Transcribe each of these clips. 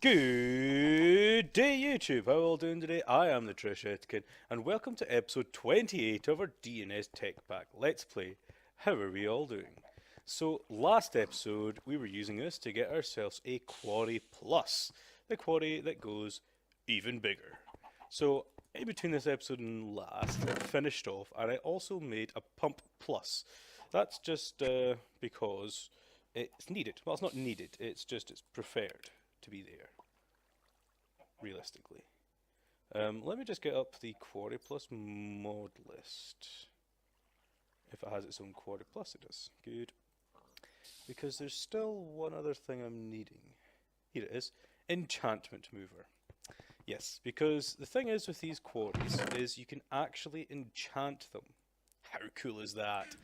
Good day, YouTube. How are you all doing today? I am the Trechetican, and welcome to episode 28 of our DNS TechPack Let's Play. How are we all doing? So, last episode, we were using this to get ourselves a Quarry Plus, the quarry that goes even bigger. So, in between this episode and last, I finished off, and I also made a Pump Plus. That's just because it's needed. Well, it's not needed, it's preferred to be there, realistically. Let me just get up the Quarry Plus mod list. If it has its own Quarry Plus, it does. Good. Because there's still one other thing I'm needing. Here it is. Enchantment Mover. Yes, because the thing is with these quarries is you can actually enchant them. How cool is that?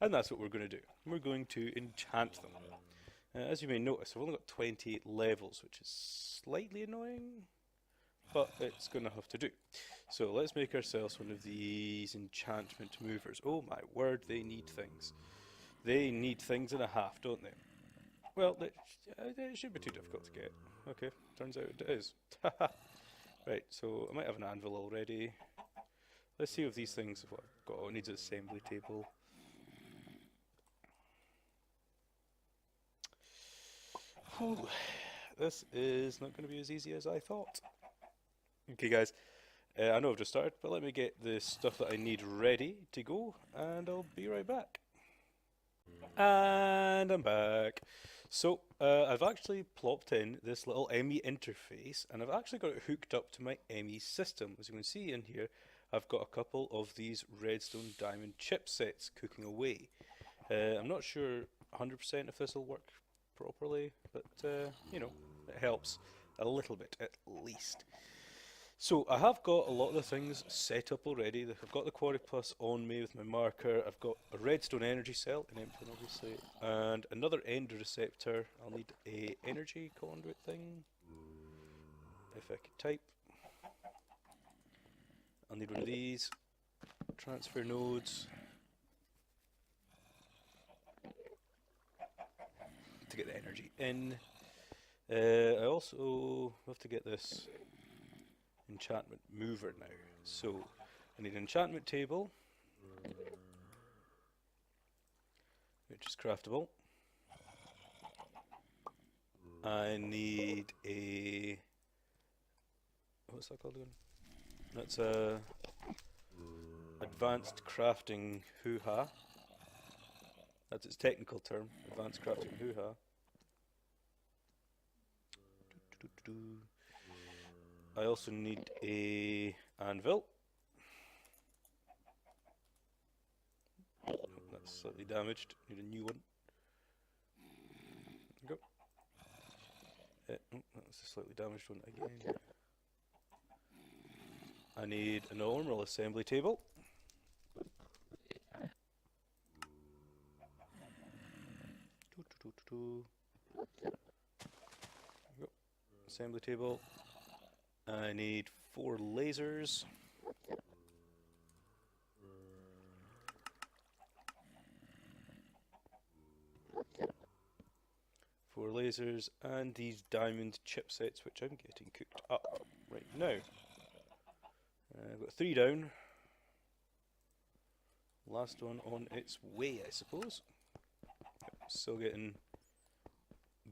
And that's what we're going to do. We're going to enchant them. As you may notice, I've only got 28 levels, which is slightly annoying, but it's going to have to do. So let's make ourselves one of these enchantment movers. Oh my word, they need things. They need things and a half, don't they? Well, it shouldn't be too difficult to get. Okay, turns out it is. Right, so I might have an anvil already. Let's see if these things... What I've got, it needs an assembly table. Whew. This is not going to be as easy as I thought. Okay guys, I know I've just started, but let me get the stuff that I need ready to go, and I'll be right back. And I'm back. So, I've actually plopped in this little ME interface, and I've actually got it hooked up to my ME system. As you can see in here, I've got a couple of these redstone diamond chipsets cooking away. I'm not sure 100% if this will work properly, but you know, it helps a little bit at least. So I have got a lot of the things set up already. I've got the Quarry Plus on me with my marker. I've got a redstone energy cell, an empty one obviously, and another end receptor. I'll need a energy conduit thing, if I could type. I'll need one of these transfer nodes to get the energy in. I also have to get this enchantment mover now. So I need an enchantment table, which is craftable. I need a... what's that called again? That's a advanced crafting hoo-ha. That's its technical term, advanced crafting hoo-ha. I also need a anvil. That's slightly damaged. Need a new one. There we go. That's a slightly damaged one again. I need a normal assembly table. There we go. Assembly table. I need 4 lasers. 4 lasers and these diamond chipsets, which I'm getting cooked up right now. I've got 3 down. Last one on its way, I suppose. Still getting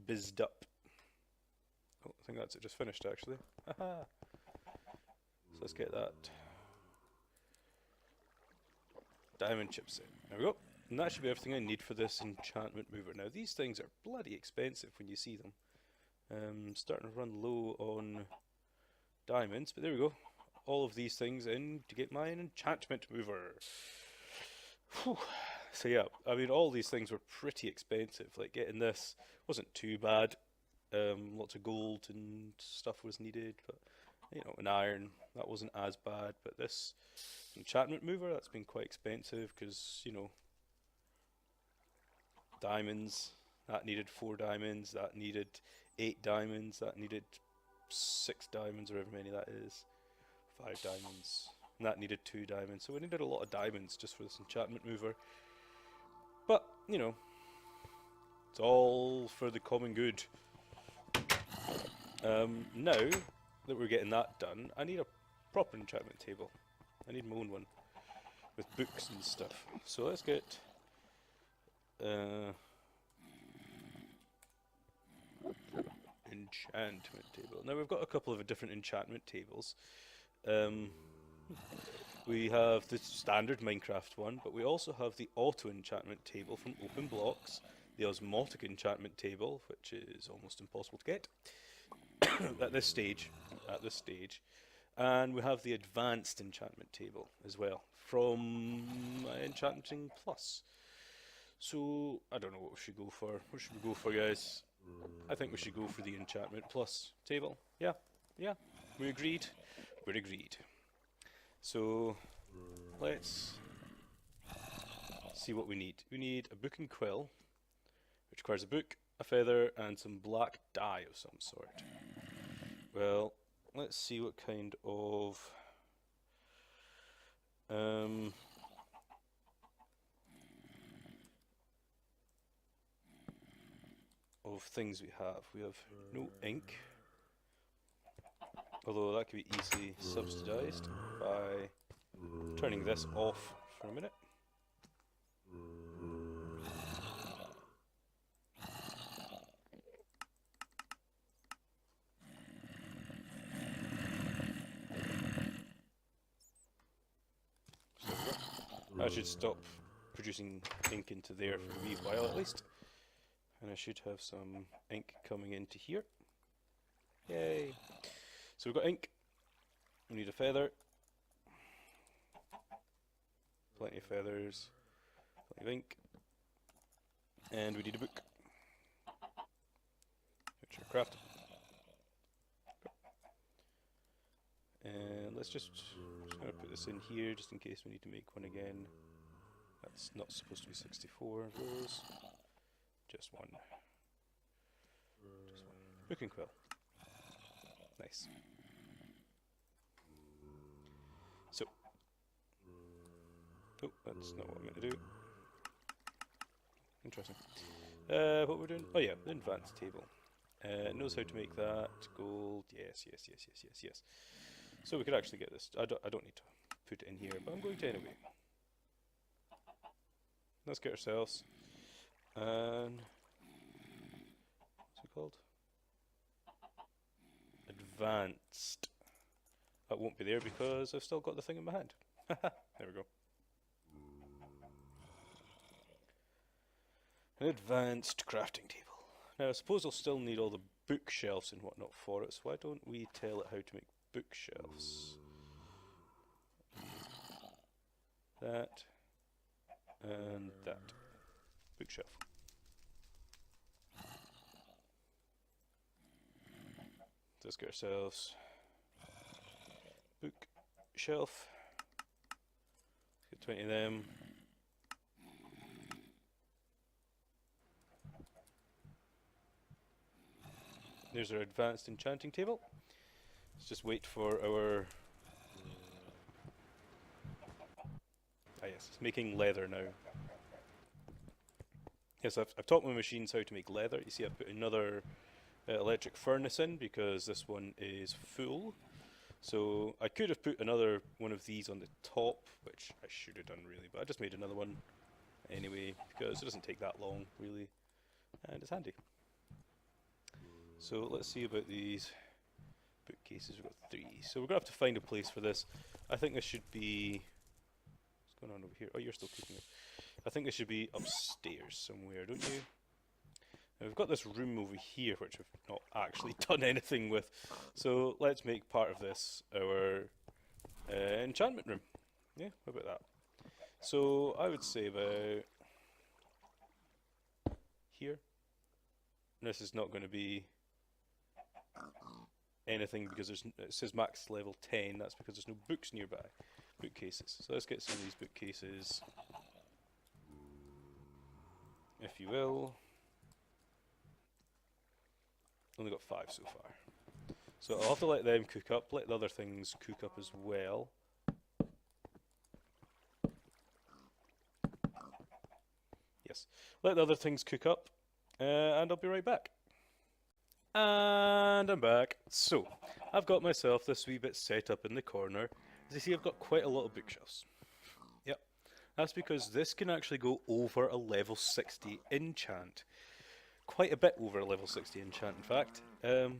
bizzed up. Oh, I think that's it, just finished actually. Haha! So let's get that diamond chipset. There we go. And that should be everything I need for this enchantment mover. Now these things are bloody expensive when you see them. Starting to run low on diamonds, but there we go. All of these things in to get my enchantment mover. Whew. So yeah, I mean all these things were pretty expensive. Like getting this wasn't too bad. Lots of gold and stuff was needed, but you know, an iron, that wasn't as bad. But this enchantment mover, that's been quite expensive because, you know, diamonds, that needed 4 diamonds, that needed 8 diamonds, that needed 6 diamonds, or however many that is, 5 diamonds, and that needed 2 diamonds. So we needed a lot of diamonds just for this enchantment mover. But, you know, it's all for the common good. Now that we're getting that done, I need a proper enchantment table. I need my own one with books and stuff. So let's get enchantment table. Now we've got a couple of different enchantment tables. We have the standard Minecraft one, but we also have the auto enchantment table from Open Blocks, the osmotic enchantment table, which is almost impossible to get at this stage. And we have the advanced enchantment table as well from Enchanting Plus. So I don't know what we should go for. What should we go for, guys? I think we should go for the Enchantment Plus table. Yeah, we agreed. We're agreed. So let's see what we need. We need a book and quill, which requires a book, a feather, and some black dye of some sort. Well, let's see what kind of things we have. We have no ink, although that could be easily subsidized by turning this off for a minute. I should stop producing ink into there for a wee while at least. And I should have some ink coming into here. Yay! So we've got ink. We need a feather. Plenty of feathers. Plenty of ink. And we need a book, which are crafted. And let's just kind of put this in here just in case we need to make one again. That's not supposed to be 64 of those. Just one. Just one. Book and quill. Nice. So. Oh, that's not what I'm going to do. Interesting. What we're doing? Oh yeah, the advanced table. Knows how to make that. Gold. Yes. So we could actually get this. I don't need to put it in here, but I'm going to anyway. Let's get ourselves an, what's it called? Advanced. That won't be there because I've still got the thing in my hand. There we go. An advanced crafting table. Now I suppose I'll still need all the bookshelves and whatnot for it, so why don't we tell it how to make bookshelves? That and that. Bookshelf. Let's get ourselves bookshelf. Get 20 of them. There's our advanced enchanting table. Let's just wait for our... Ah yes, it's making leather now. Yes, I've taught my machines how to make leather. You see I've put another electric furnace in because this one is full. So I could have put another one of these on the top, which I should have done really, but I just made another one anyway because it doesn't take that long really, and it's handy. So let's see about these bookcases. We've got 3. So we're going to have to find a place for this. I think this should be... What's going on over here? Oh, you're still cooking it. I think this should be upstairs somewhere, don't you? Now we've got this room over here which we've not actually done anything with. So let's make part of this our enchantment room. Yeah, how about that? So I would say about here. This is not going to be anything because it says max level 10. That's because there's no books nearby. Bookcases. So let's get some of these bookcases, if you will. Only got 5 so far. So I'll have to let them cook up, let the other things cook up as well. Yes, let the other things cook up, and I'll be right back. And I'm back. So, I've got myself this wee bit set up in the corner. As you see, I've got quite a lot of bookshelves. Yep, that's because this can actually go over a level 60 enchant. Quite a bit over a level 60 enchant, in fact. It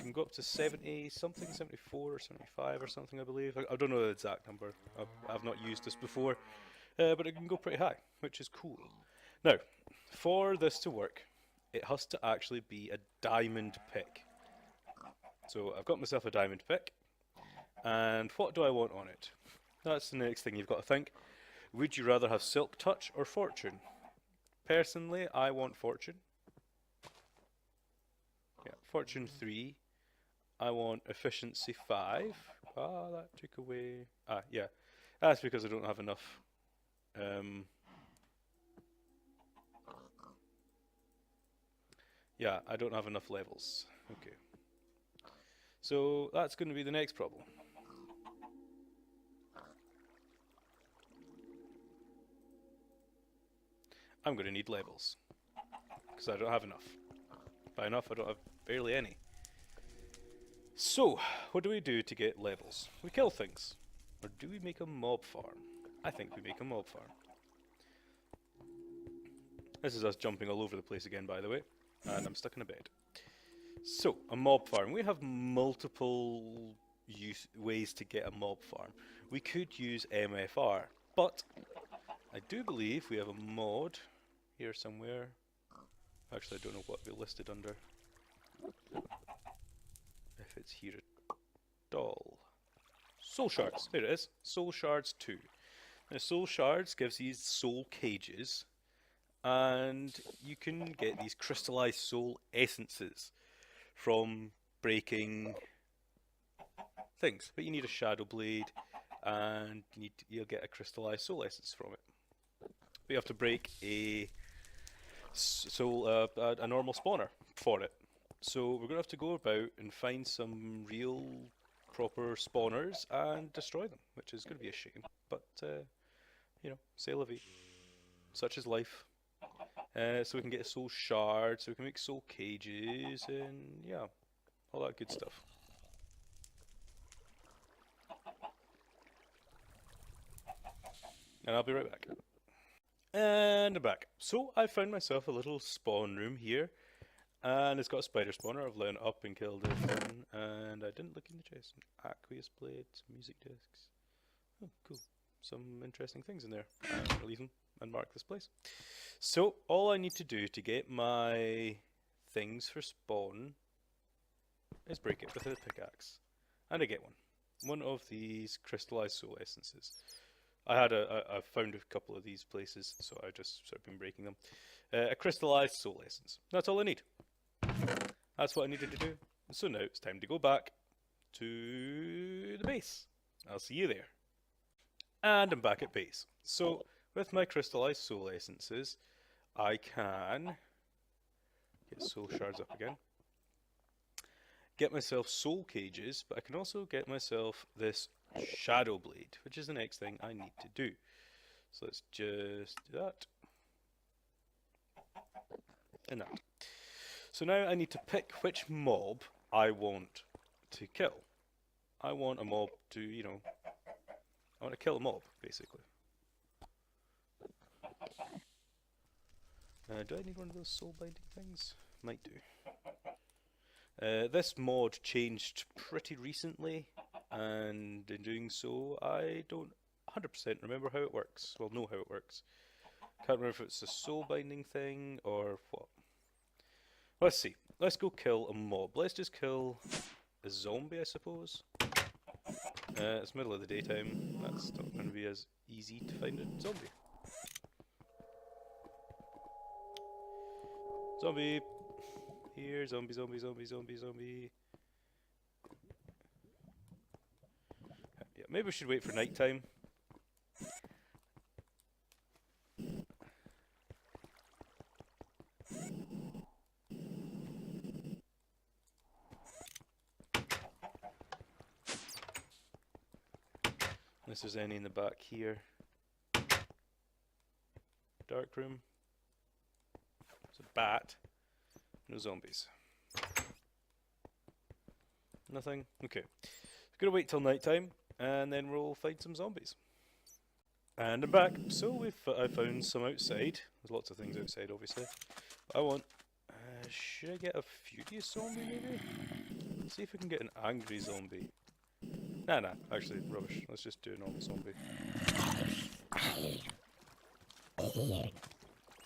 can go up to 70 something, 74 or 75 or something, I believe. I don't know the exact number. I've not used this before. But it can go pretty high, which is cool. Now, for this to work, it has to actually be a diamond pick. So I've got myself a diamond pick, and what do I want on it? That's the next thing you've got to think. Would you rather have Silk Touch or Fortune? Personally, I want Fortune. Yeah, Fortune 3. I want Efficiency 5. Ah, that took away... Ah, yeah. That's because I don't have enough. Yeah, I don't have enough levels. Okay. So that's going to be the next problem. I'm going to need levels. Because I don't have enough. By enough, I don't have barely any. So, what do we do to get levels? We kill things. Or do we make a mob farm? I think we make a mob farm. This is us jumping all over the place again, by the way. And I'm stuck in a bed. So, a mob farm. We have multiple ways to get a mob farm. We could use MFR, but I do believe we have a mod here somewhere. Actually, I don't know what we listed under. If it's here at all. Soul Shards. There it is. Soul Shards 2. Now, Soul Shards gives these soul cages, and you can get these crystallized soul essences from breaking things. But you need a Shadow Blade, and you'll get a crystallized soul essence from it. But you have to break a normal spawner for it. So we're going to have to go about and find some real proper spawners and destroy them, which is going to be a shame. But, you know, c'est la vie. Such is life. So we can get a soul shard, so we can make soul cages, and yeah, all that good stuff. And I'll be right back. And I'm back. So I found myself a little spawn room here. And it's got a spider spawner. I've let it up and killed it. And I didn't look in the chest. Aqueous blades, music discs. Oh, cool. Some interesting things in there. I'm going to leave them and mark this place. So, all I need to do to get my things for spawn is break it with a pickaxe. And I get one. One of these crystallized soul essences. I found a couple of these places, so I just sort of been breaking them. A crystallized soul essence. That's all I need. That's what I needed to do. So now it's time to go back to the base. I'll see you there. And I'm back at base. So with my crystallized soul essences, I can get soul shards up again. Get myself soul cages, but I can also get myself this Shadow Blade, which is the next thing I need to do. So let's just do that. And that. So now I need to pick which mob I want to kill. I want a mob to, you know, I want to kill a mob, basically. Do I need one of those soul binding things? Might do. This mod changed pretty recently, and in doing so, I don't 100% remember how it works. Well, know how it works. Can't remember if it's a soul binding thing or what. Let's see. Let's go kill a mob. Let's just kill a zombie, I suppose. It's middle of the daytime. That's not going to be as easy to find a zombie. Zombie! Here, zombie, zombie, zombie, zombie, zombie. Yeah, maybe we should wait for night time. Unless there's any in the back here. Dark room. There's a bat. No zombies. Nothing? Okay. Gonna wait till night time, and then we'll find some zombies. And I'm back. So I found some outside. There's lots of things outside, obviously. I want... should I get a furious zombie, maybe? Let's see if we can get an angry zombie. Nah, actually, rubbish. Let's just do a normal zombie.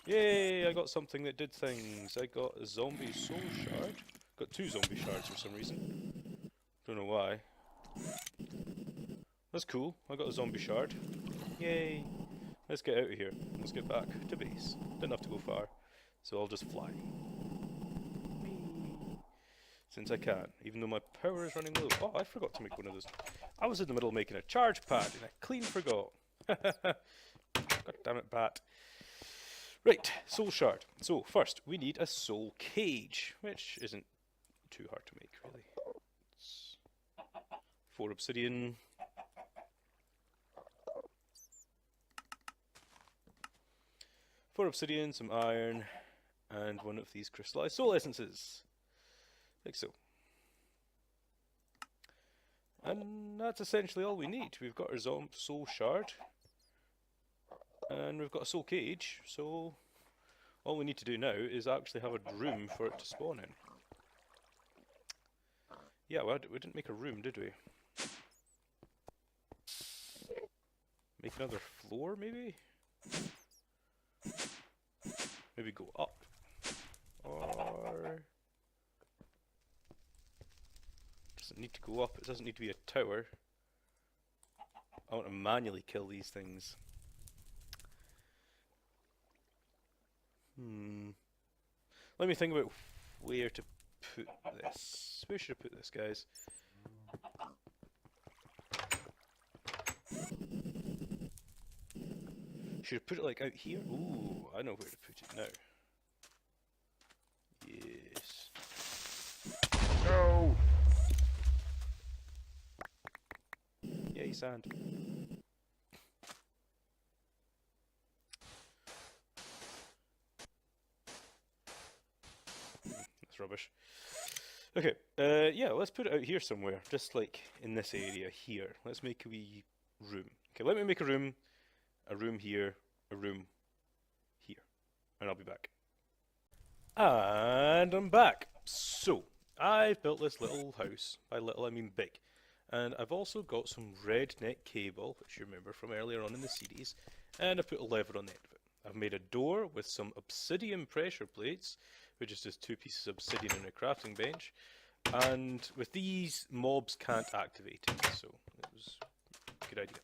Yay, I got something that did things. I got a zombie soul shard. Got 2 zombie shards for some reason. Don't know why. That's cool. I got a zombie shard. Yay. Let's get out of here. Let's get back to base. Didn't have to go far. So I'll just fly. Whee. Since I can. Even though my power is running low. Oh, I forgot to make one of those. I was in the middle of making a charge pad and I clean forgot. God damn it, bat. Right, soul shard. So first, we need a soul cage, which isn't too hard to make, really. It's 4 obsidian. 4 obsidian, some iron, and 1 of these crystallized soul essences. Like so. And that's essentially all we need. We've got our soul shard. And we've got a soul cage, so all we need to do now is actually have a room for it to spawn in. Yeah, we didn't make a room, did we? Make another floor, maybe? Maybe go up. Or... doesn't need to go up, it doesn't need to be a tower. I want to manually kill these things. Let me think about where to put this. Where should I put this, guys? Should I put it like out here? Ooh, I know where to put it now. Yes. No! Yay, sand. Rubbish. Okay, yeah, let's put it out here somewhere, just like in this area here. Let's make a wee room. Okay, let me make a room here, a room here, and I'll be back. And I'm back. So, I've built this little house. By little, I mean big. And I've also got some red net cable, which you remember from earlier on in the series, and I put a lever on the end of it. I've made a door with some obsidian pressure plates, which is just 2 pieces of obsidian and a crafting bench. And with these, mobs can't activate it, so it was a good idea.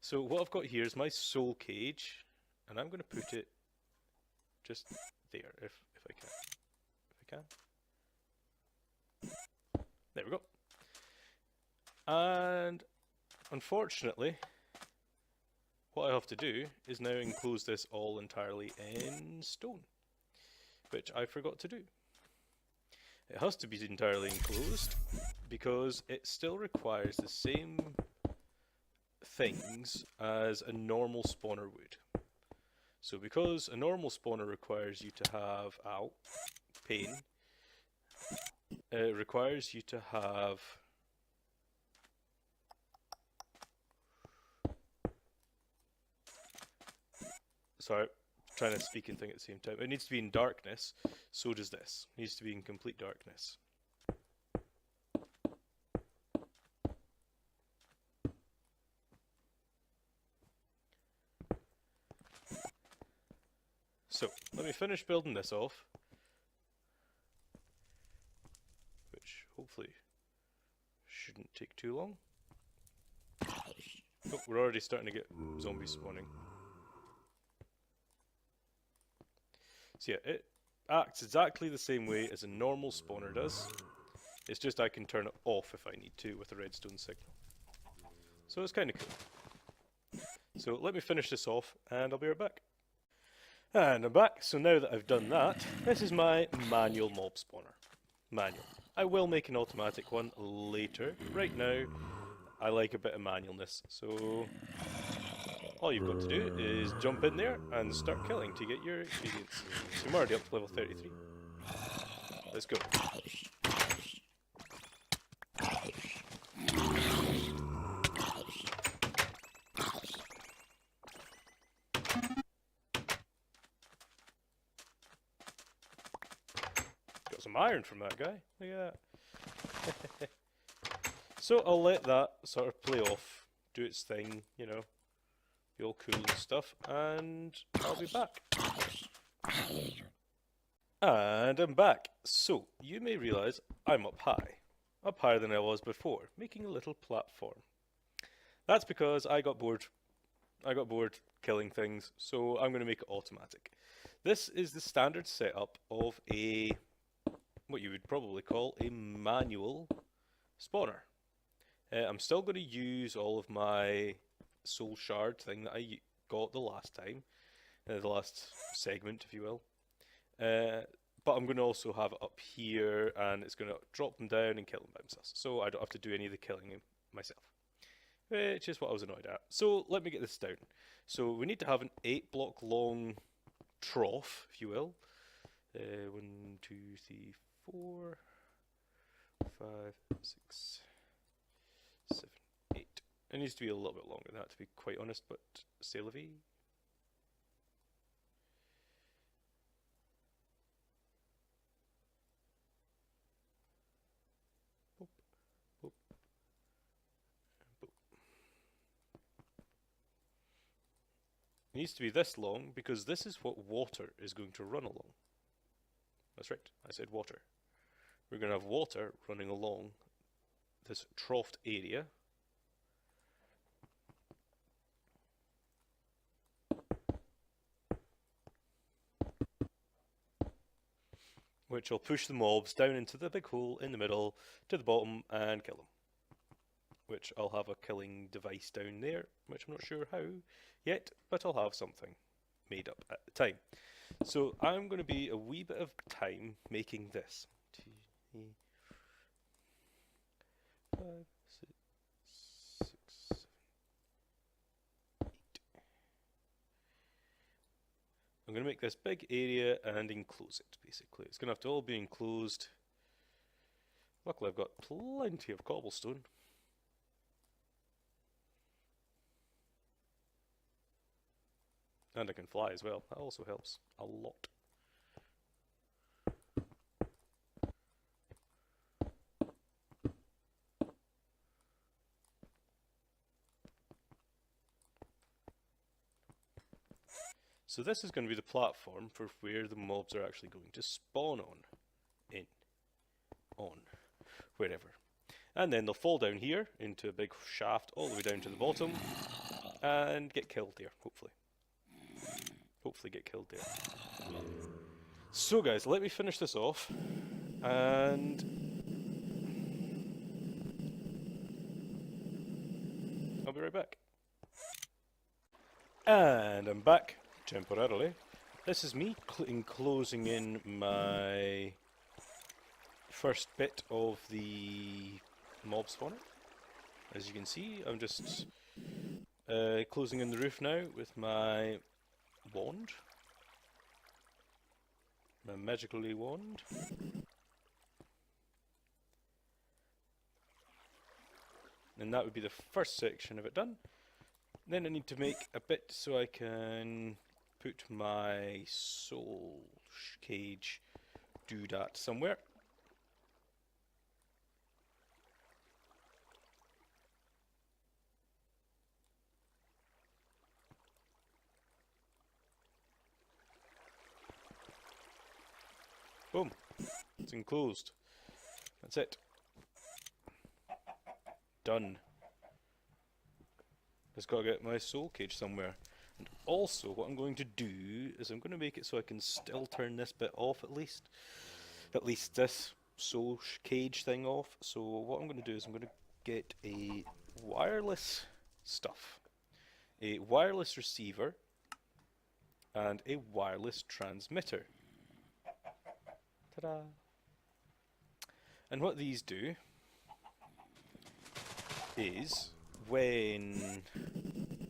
So what I've got here is my soul cage, and I'm going to put it just there, if I can. If I can. There we go. And unfortunately, what I have to do is now enclose this all entirely in stone, which I forgot to do. It has to be entirely enclosed because it still requires the same things as a normal spawner would. So because a normal spawner requires you to have pain, it requires you to have sorry, trying to speak and think at the same time. It needs to be in darkness, so does this. It needs to be in complete darkness. So, let me finish building this off, which hopefully shouldn't take too long. Oh, we're already starting to get zombies spawning. So yeah, it acts exactly the same way as a normal spawner does. It's just I can turn it off if I need to with a redstone signal. So it's kind of cool. So let me finish this off and I'll be right back. And I'm back. So now that I've done that, this is my manual mob spawner. Manual. I will make an automatic one later. Right now, I like a bit of manualness. So all you've got to do is jump in there and start killing to get your experience. So I'm already up to level 33. Let's go. some iron from that guy. Look at that. So I'll let that sort of play off, do its thing, you know, be all cool and stuff, and I'll be back. And I'm back. So, you may realise I'm up higher than I was before, making a little platform. That's because I got bored. I got bored killing things, so I'm going to make it automatic. This is the standard setup of a, what you would probably call a manual spawner. I'm still going to use all of my soul shard thing that I got the last time, the last segment, if you will. But I'm going to also have it up here, and it's going to drop them down and kill them by themselves. So I don't have to do any of the killing myself, which is what I was annoyed at. So let me get this down. So we need to have an 8-block long trough, if you will. 1, 2, 3, 4, 5, 6, 7, 8. It needs to be a little bit longer than that, to be quite honest, but c'est la vie. Boop, boop, boop. It needs to be this long because this is what water is going to run along. That's right, I said water. We're going to have water running along this troughed area. Which will push the mobs down into the big hole in the middle to the bottom and kill them. Which I'll have a killing device down there, which I'm not sure how yet, but I'll have something made up at the time. So I'm going to be a wee bit of time making this. 2, 3, 5, 6, 7, 8. I'm going to make this big area and enclose it, basically. It's going to have to all be enclosed. Luckily I've got plenty of cobblestone. And I can fly as well. That also helps a lot. So this is going to be the platform for where the mobs are actually going to spawn on, wherever. And then they'll fall down here into a big shaft all the way down to the bottom and get killed there, hopefully. Hopefully get killed there. So guys, let me finish this off and I'll be right back. And I'm back. Temporarily. This is me enclosing in my first bit of the mob spawner. As you can see, I'm just closing in the roof now with my wand. My magically wand. And that would be the first section of it done. Then I need to make a bit so I can put my soul cage doodat somewhere. Boom. It's enclosed. That's it. Done. Just got to get my soul cage somewhere. And also, what I'm going to do is I'm going to make it so I can still turn this bit off at least. At least this soul cage thing off. So what I'm going to do is I'm going to get a wireless stuff. A wireless receiver and a wireless transmitter. Ta-da! And what these do is when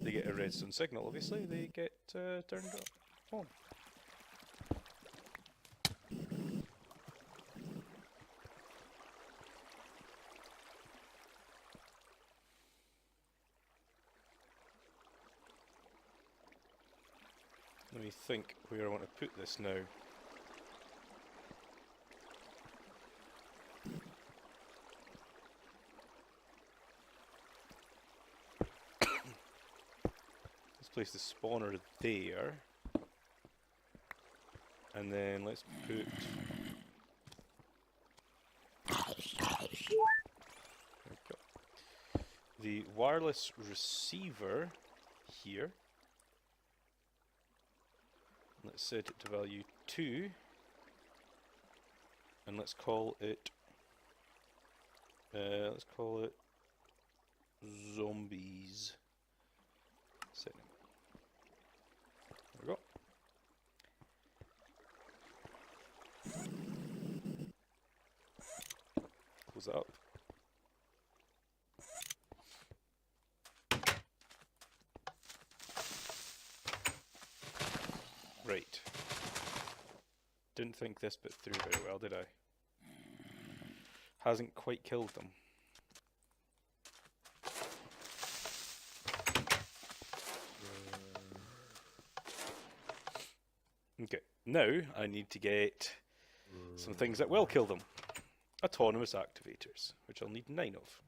they get a redstone signal, obviously, they get turned on. Let me think where I want to put this now. place the spawner there. And then let's put... the wireless receiver here. Let's set it to value 2. And let's call it zombies. Setting. There we go. Close that up. Right. Didn't think this bit through very well, did I? Hasn't quite killed them. Okay, now I need to get some things that will kill them. Autonomous activators, which I'll need 9 of.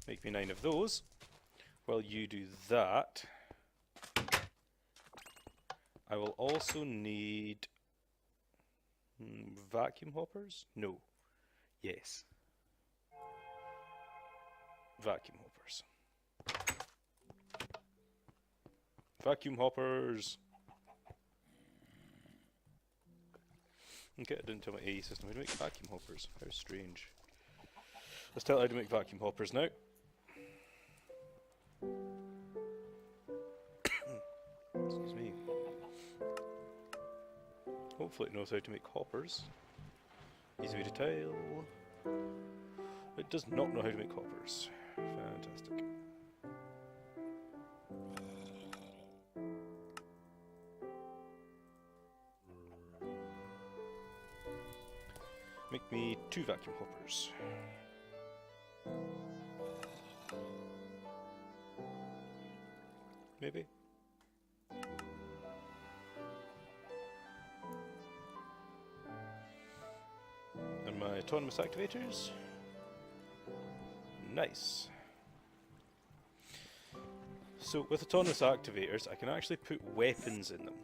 Make me 9 of those. While you do that, I will also need vacuum hoppers? No. Yes. Vacuum hoppers. Vacuum hoppers! Okay, I didn't tell my AE system how to make vacuum hoppers. How strange. Let's tell it how to make vacuum hoppers now. Excuse me. Hopefully it knows how to make hoppers. Easy way to tell. It does not know how to make hoppers. Fantastic. Make me 2 vacuum hoppers. Maybe. And my autonomous activators. Nice. So with autonomous activators, I can actually put weapons in them.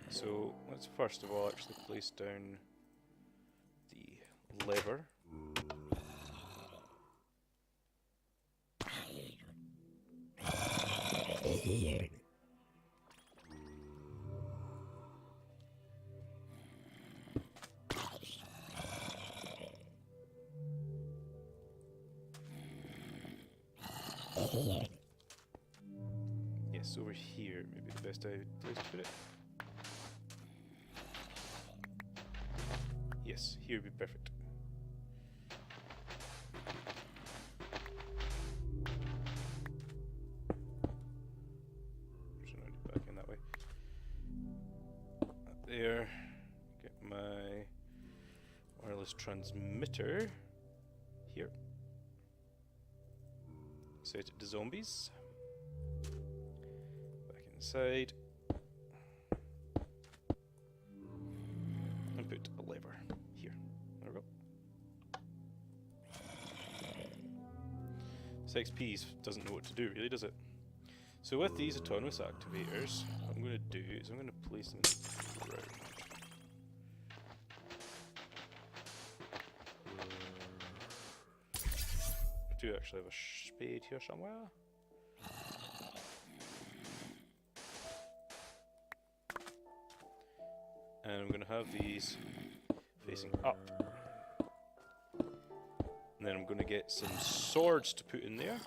So let's first of all actually place down the lever. Yes, over here, maybe the best place to put it. Yes, here would be perfect. So now back in that way. Up there, get my wireless transmitter here. Set it to zombies. Back inside. And put a lever here. There we go. This XP doesn't know what to do really, does it? So with these autonomous activators, what I'm going to do is I'm going to place them in the ground. I do actually have a spade here somewhere. And I'm going to have these facing up. And then I'm going to get some swords to put in there.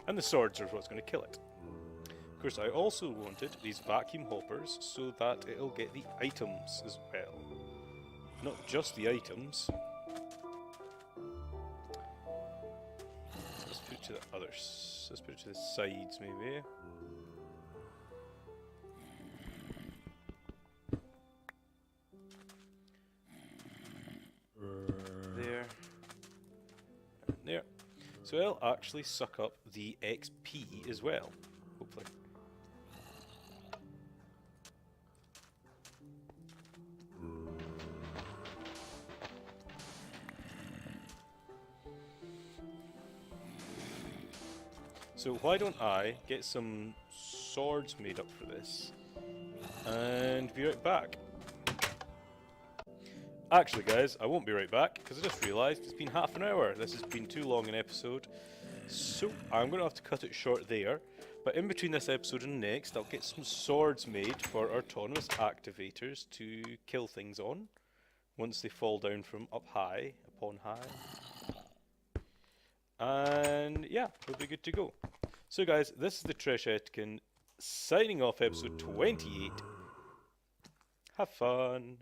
And the swords are what's going to kill it. Of course, I also wanted these vacuum hoppers so that it'll get the items as well. Not just the items. Let's put it to the others. Let's put it to the sides maybe. There. And there. So it'll actually suck up the XP as well, hopefully. So why don't I get some swords made up for this, and be right back. Actually guys, I won't be right back, because I just realised it's been half an hour. This has been too long an episode, so I'm going to have to cut it short there. But in between this episode and next, I'll get some swords made for our autonomous activators to kill things on, once they fall down from up high, upon high. And yeah, we'll be good to go. So guys, this is the Trechetican signing off episode 28. Have fun!